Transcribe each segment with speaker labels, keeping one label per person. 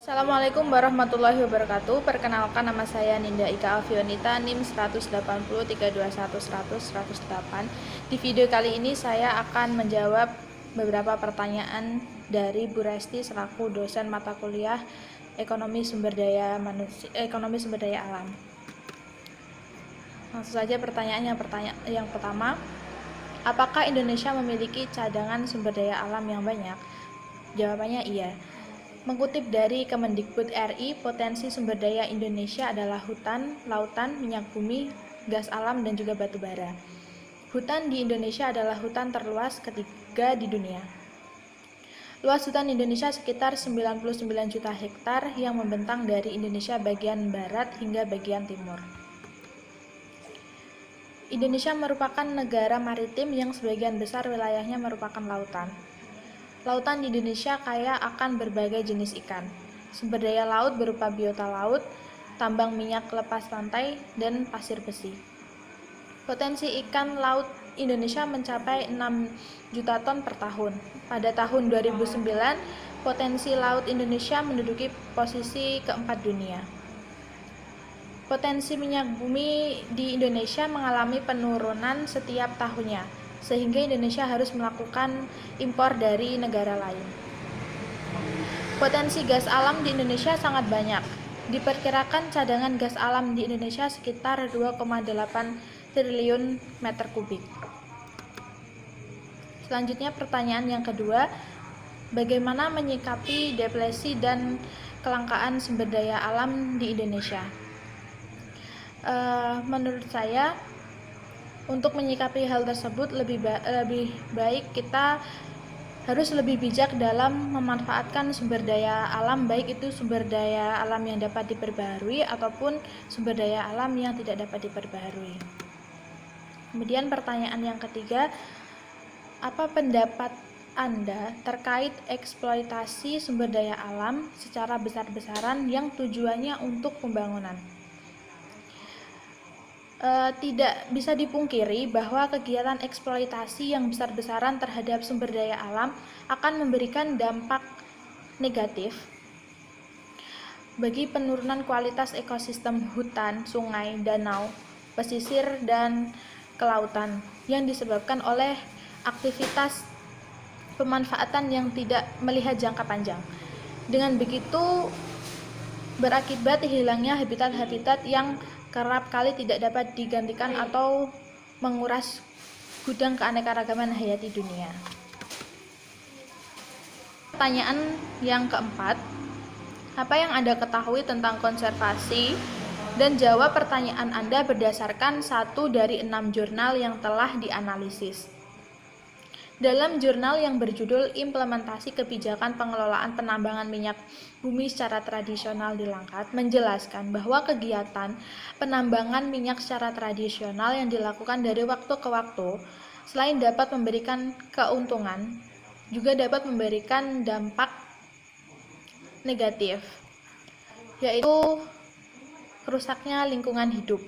Speaker 1: Assalamualaikum warahmatullahi wabarakatuh. Perkenalkan, nama saya Ninda Ika Alfionita, NIM 180 321 100 108. Di video kali ini saya akan menjawab beberapa pertanyaan dari Bu Resti selaku dosen mata kuliah Ekonomi Sumber Daya Alam. Langsung saja pertanyaan yang pertama, apakah Indonesia memiliki cadangan sumber daya alam yang banyak? Jawabannya iya. Mengutip dari Kemendikbud RI, potensi sumber daya Indonesia adalah hutan, lautan, minyak bumi, gas alam, dan juga batu bara. Hutan di Indonesia adalah hutan terluas ketiga di dunia. Luas hutan Indonesia sekitar 99 juta hektar yang membentang dari Indonesia bagian barat hingga bagian timur. Indonesia merupakan negara maritim yang sebagian besar wilayahnya merupakan lautan. Lautan di Indonesia kaya akan berbagai jenis ikan. Sumber daya laut berupa biota laut, tambang minyak lepas pantai, dan pasir besi. Potensi ikan laut Indonesia mencapai 6 juta ton per tahun. Pada tahun 2009, potensi laut Indonesia menduduki posisi keempat dunia. Potensi minyak bumi di Indonesia mengalami penurunan setiap tahunnya, sehingga Indonesia harus melakukan impor dari negara lain. Potensi gas alam di Indonesia sangat banyak. Diperkirakan cadangan gas alam di Indonesia sekitar 2,8 triliun meter kubik. Selanjutnya pertanyaan yang kedua, bagaimana menyikapi depresi dan kelangkaan sumber daya alam di Indonesia? Menurut saya, untuk menyikapi hal tersebut lebih baik kita harus lebih bijak dalam memanfaatkan sumber daya alam, baik itu sumber daya alam yang dapat diperbaharui ataupun sumber daya alam yang tidak dapat diperbaharui. Kemudian pertanyaan yang ketiga, apa pendapat Anda terkait eksploitasi sumber daya alam secara besar-besaran yang tujuannya untuk pembangunan? Tidak bisa dipungkiri bahwa kegiatan eksploitasi yang besar-besaran terhadap sumber daya alam akan memberikan dampak negatif bagi penurunan kualitas ekosistem hutan, sungai, danau, pesisir, dan kelautan yang disebabkan oleh aktivitas pemanfaatan yang tidak melihat jangka panjang. Dengan begitu, berakibat hilangnya habitat-habitat yang kerap kali tidak dapat digantikan atau menguras gudang keanekaragaman hayati dunia. Pertanyaan yang keempat, apa yang Anda ketahui tentang konservasi? Dan jawab pertanyaan Anda berdasarkan 1 dari 6 jurnal yang telah dianalisis. Dalam jurnal yang berjudul Implementasi Kebijakan Pengelolaan Penambangan Minyak Bumi Secara Tradisional di Langkat, menjelaskan bahwa kegiatan penambangan minyak secara tradisional yang dilakukan dari waktu ke waktu, selain dapat memberikan keuntungan, juga dapat memberikan dampak negatif, yaitu rusaknya lingkungan hidup.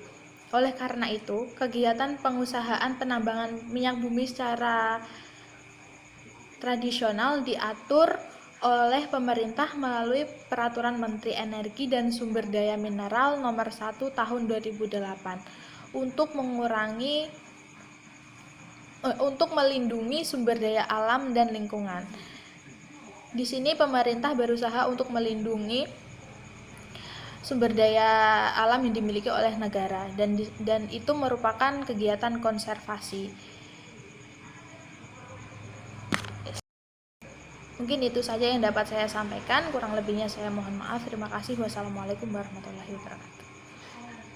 Speaker 1: Oleh karena itu, kegiatan pengusahaan penambangan minyak bumi secara tradisional diatur oleh pemerintah melalui Peraturan Menteri Energi dan Sumber Daya Mineral Nomor 1 Tahun 2008 untuk melindungi sumber daya alam dan lingkungan. Di sini pemerintah berusaha untuk melindungi sumber daya alam yang dimiliki oleh negara dan itu merupakan kegiatan konservasi. Mungkin itu saja yang dapat saya sampaikan, kurang lebihnya saya mohon maaf. Terima kasih. Wassalamualaikum warahmatullahi wabarakatuh.